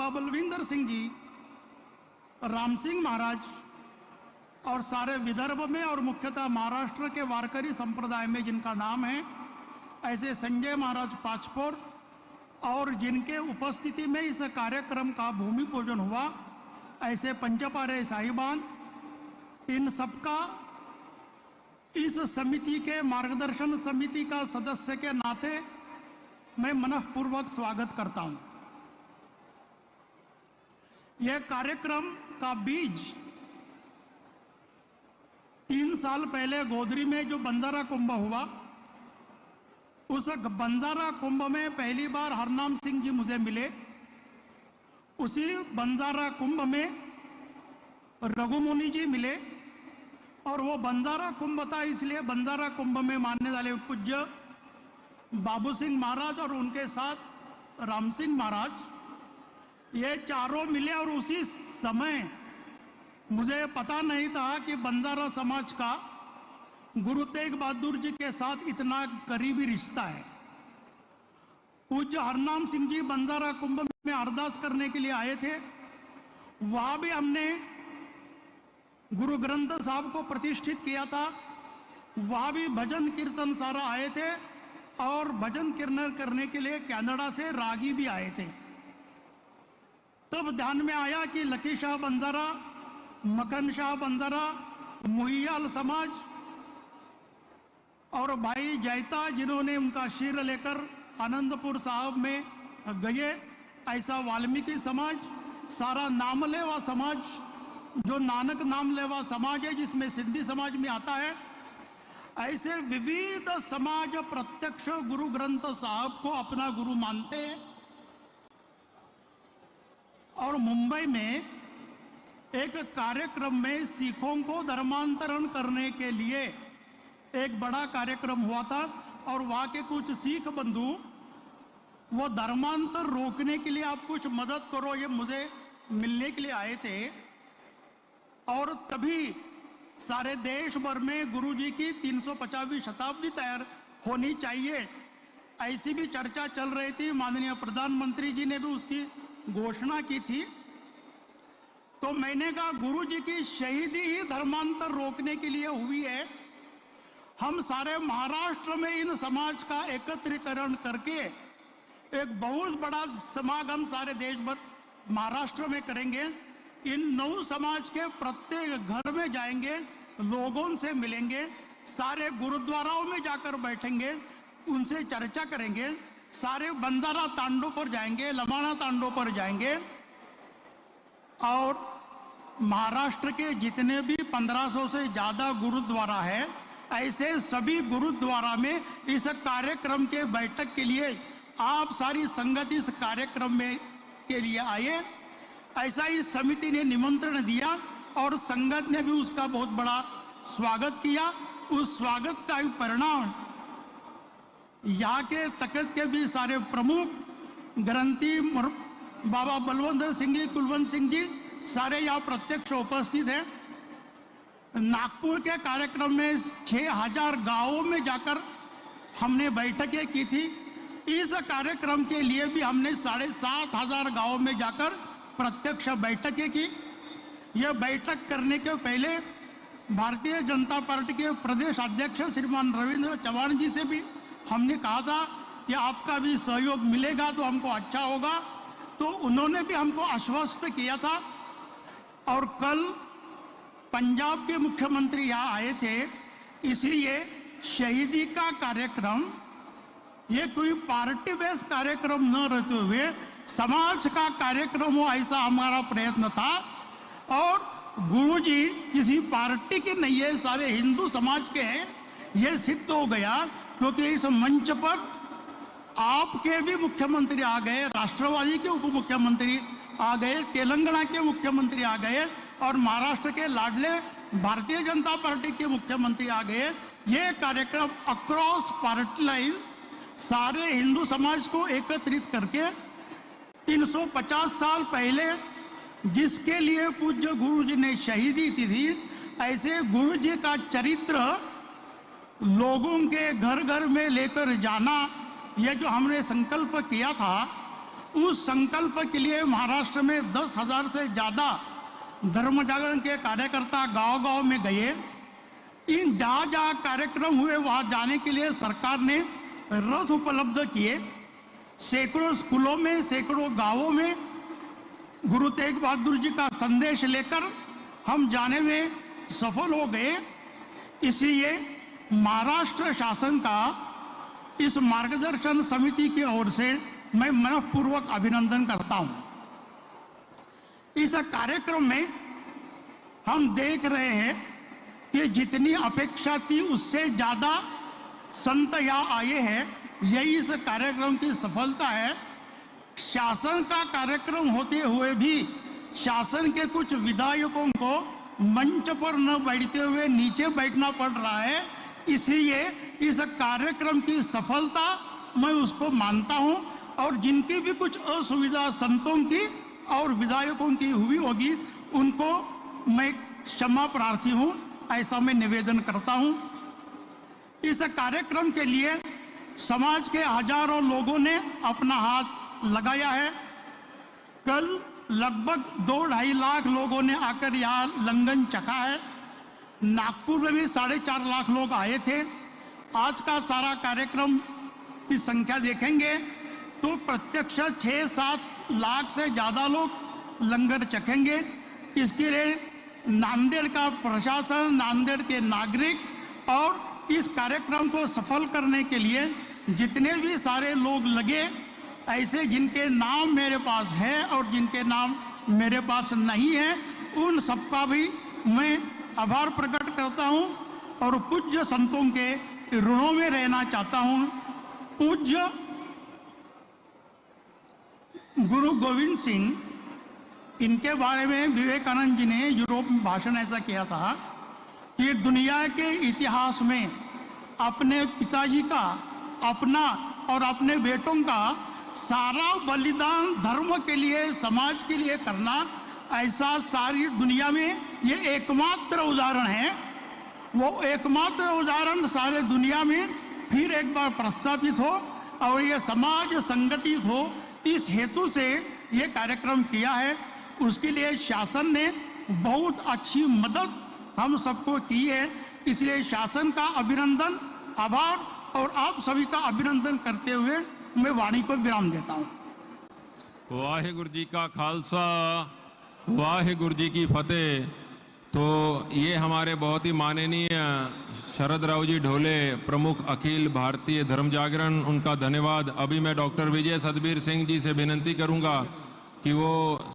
बाबा बलविंदर सिंह जी, राम सिंह महाराज और सारे विदर्भ में और मुख्यतः महाराष्ट्र के वारकरी संप्रदाय में जिनका नाम है, ऐसे संजय महाराज पाचपोर और जिनके उपस्थिति में इस कार्यक्रम का भूमि पूजन हुआ, ऐसे पंचपारे साहिबान, इन सबका इस समिति के मार्गदर्शन समिति का सदस्य के नाते मैं मनःपूर्वक स्वागत करता हूं। यह कार्यक्रम का बीज 3 साल पहले गोदरी में जो बंजारा कुंभ हुआ, उस बंजारा कुंभ में पहली बार हरनाम सिंह जी मुझे मिले। उसी बंजारा कुंभ में रघुमुनि जी मिले और वो बंजारा कुंभ था, इसलिए बंजारा कुंभ में मानने वाले पूज्य बाबू सिंह महाराज और उनके साथ राम सिंह महाराज, ये चारों मिले। और उसी समय मुझे पता नहीं था कि बंजारा समाज का गुरु तेग बहादुर जी के साथ इतना करीबी रिश्ता है। पूज्य हरनाम सिंह जी बंजारा कुंभ में अरदास करने के लिए आए थे। वहाँ भी हमने गुरु ग्रंथ साहब को प्रतिष्ठित किया था। वहाँ भी भजन कीर्तन सारा आए थे और भजन कीर्तन करने के लिए कनाडा से रागी भी आए थे। तब ध्यान में आया कि लकी शाह बंजारा, मखन शाह बंजारा, मुहियाल समाज और भाई जयता, जिन्होंने उनका शीर लेकर आनंदपुर साहब में गए, ऐसा वाल्मीकि समाज, सारा नामलेवा समाज जो नानक नामलेवा समाज है, जिसमें सिंधी समाज में आता है, ऐसे विविध समाज प्रत्यक्ष गुरु ग्रंथ साहब को अपना गुरु मानते हैं। और मुंबई में एक कार्यक्रम में सिखों को धर्मांतरण करने के लिए एक बड़ा कार्यक्रम हुआ था और वहाँ के कुछ सिख बंधु वो धर्मांतर रोकने के लिए आप कुछ मदद करो, ये मुझे मिलने के लिए आए थे। और तभी सारे देश भर में गुरुजी की 350वीं शताब्दी तैयार होनी चाहिए, ऐसी भी चर्चा चल रही थी। माननीय प्रधानमंत्री जी ने भी उसकी घोषणा की थी। तो मैंने कहा गुरुजी की शहीदी ही धर्मांतर रोकने के लिए हुई है। हम सारे महाराष्ट्र में इन समाज का एकत्रीकरण करके एक बहुत बड़ा समागम सारे देश भर महाराष्ट्र में करेंगे। इन 9 समाज के प्रत्येक घर में जाएंगे, लोगों से मिलेंगे, सारे गुरुद्वाराओं में जाकर बैठेंगे, उनसे चर्चा करेंगे, सारे बंजारा तांडों पर जाएंगे, लमाणा तांडों पर जाएंगे और महाराष्ट्र के जितने भी 1500 से ज़्यादा गुरुद्वारा है, ऐसे सभी गुरुद्वारा में इस कार्यक्रम के बैठक के लिए आप सारी संगत इस कार्यक्रम में के लिए आए, ऐसा इस समिति ने निमंत्रण दिया और संगत ने भी उसका बहुत बड़ा स्वागत किया। उस स्वागत का परिणाम यहाँ के तख्त के भी सारे प्रमुख ग्रंथी बाबा बलवंतर सिंह जी, कुलवंत सिंह जी, सारे यहाँ प्रत्यक्ष उपस्थित हैं। नागपुर के कार्यक्रम में 6000 गांवों में जाकर हमने बैठकें की थी। इस कार्यक्रम के लिए भी हमने 7500 गांवों में जाकर प्रत्यक्ष बैठकें की। यह बैठक करने के पहले भारतीय जनता पार्टी के प्रदेश अध्यक्ष श्रीमान रविंद्र चौहान जी से भी हमने कहा था कि आपका भी सहयोग मिलेगा तो हमको अच्छा होगा, तो उन्होंने भी हमको आश्वस्त किया था। और कल पंजाब के मुख्यमंत्री यहाँ आए थे, इसलिए शहीदी का कार्यक्रम ये कोई पार्टी बेस कार्यक्रम न रहते हुए समाज का कार्यक्रम हो, ऐसा हमारा प्रयत्न था। और गुरुजी किसी पार्टी के नहीं है, सारे हिंदू समाज के हैं, ये सिद्ध हो गया। क्योंकि इस मंच पर आपके भी मुख्यमंत्री आ गए, राष्ट्रवादी के उप मुख्यमंत्री आ गए, तेलंगाना के मुख्यमंत्री आ गए और महाराष्ट्र के लाडले भारतीय जनता पार्टी के मुख्यमंत्री आ गए। ये कार्यक्रम अक्रॉस पार्टी लाइन सारे हिंदू समाज को एकत्रित करके 350 साल पहले जिसके लिए पूज्य गुरुजी ने शहीदी दी थी, ऐसे गुरुजी का चरित्र लोगों के घर घर में लेकर जाना, यह जो हमने संकल्प किया था, उस संकल्प के लिए महाराष्ट्र में 10,000 से ज़्यादा धर्म जागरण के कार्यकर्ता गांव-गांव में गए। इन जहाँ जहाँ कार्यक्रम हुए वहाँ जाने के लिए सरकार ने रथ उपलब्ध किए। सैकड़ों स्कूलों में, सैकड़ों गांवों में गुरु तेग बहादुर जी का संदेश लेकर हम जाने में सफल हो गए। इसलिए महाराष्ट्र शासन का इस मार्गदर्शन समिति की ओर से मैं मनपूर्वक अभिनंदन करता हूं। इस कार्यक्रम में हम देख रहे हैं कि जितनी अपेक्षा थी उससे ज़्यादा संत यहाँ आए हैं। यही इस कार्यक्रम की सफलता है। शासन का कार्यक्रम होते हुए भी शासन के कुछ विधायकों को मंच पर न बैठते हुए नीचे बैठना पड़ रहा है। इसलिए इस कार्यक्रम की सफलता मैं उसको मानता हूं, और जिनकी भी कुछ असुविधा संतों की और विधायकों की हुई होगी उनको मैं क्षमा प्रार्थी हूं, ऐसा मैं निवेदन करता हूं। इस कार्यक्रम के लिए समाज के हजारों लोगों ने अपना हाथ लगाया है। कल लगभग 2-2.5 लाख लोगों ने आकर यहाँ लंगन चखा है। नागपुर में भी 4.5 लाख लोग आए थे। आज का सारा कार्यक्रम की संख्या देखेंगे तो प्रत्यक्ष 6-7 लाख से ज़्यादा लोग लंगर चखेंगे। इसके लिए नांदेड़ का प्रशासन, नांदेड़ के नागरिक और इस कार्यक्रम को सफल करने के लिए जितने भी सारे लोग लगे, ऐसे जिनके नाम मेरे पास है और जिनके नाम मेरे पास नहीं है, उन सबका भी मैं आभार प्रकट करता हूं और पूज्य संतों के ऋणों में रहना चाहता हूं। पूज्य गुरु गोविंद सिंह, इनके बारे में विवेकानंद जी ने यूरोप में भाषण ऐसा किया था कि दुनिया के इतिहास में अपने पिताजी का, अपना और अपने बेटों का सारा बलिदान धर्म के लिए, समाज के लिए करना, ऐसा सारी दुनिया में ये एकमात्र उदाहरण है। वो एकमात्र उदाहरण सारे दुनिया में फिर एक बार प्रस्थापित हो और ये समाज संगठित हो, इस हेतु से ये कार्यक्रम किया है। उसके लिए शासन ने बहुत अच्छी मदद हम सबको की है। इसलिए शासन का अभिनंदन, आभार और आप सभी का अभिनंदन करते हुए मैं वाणी को विराम देता हूं। वाहेगुरु जी का खालसा, वाहेगुरु जी की फतेह। तो ये हमारे बहुत ही माननीय शरद राव जी ढोले, प्रमुख अखिल भारतीय धर्म जागरण, उनका धन्यवाद। अभी मैं डॉक्टर विजय सतबीर सिंह जी से विनंती करूंगा कि वो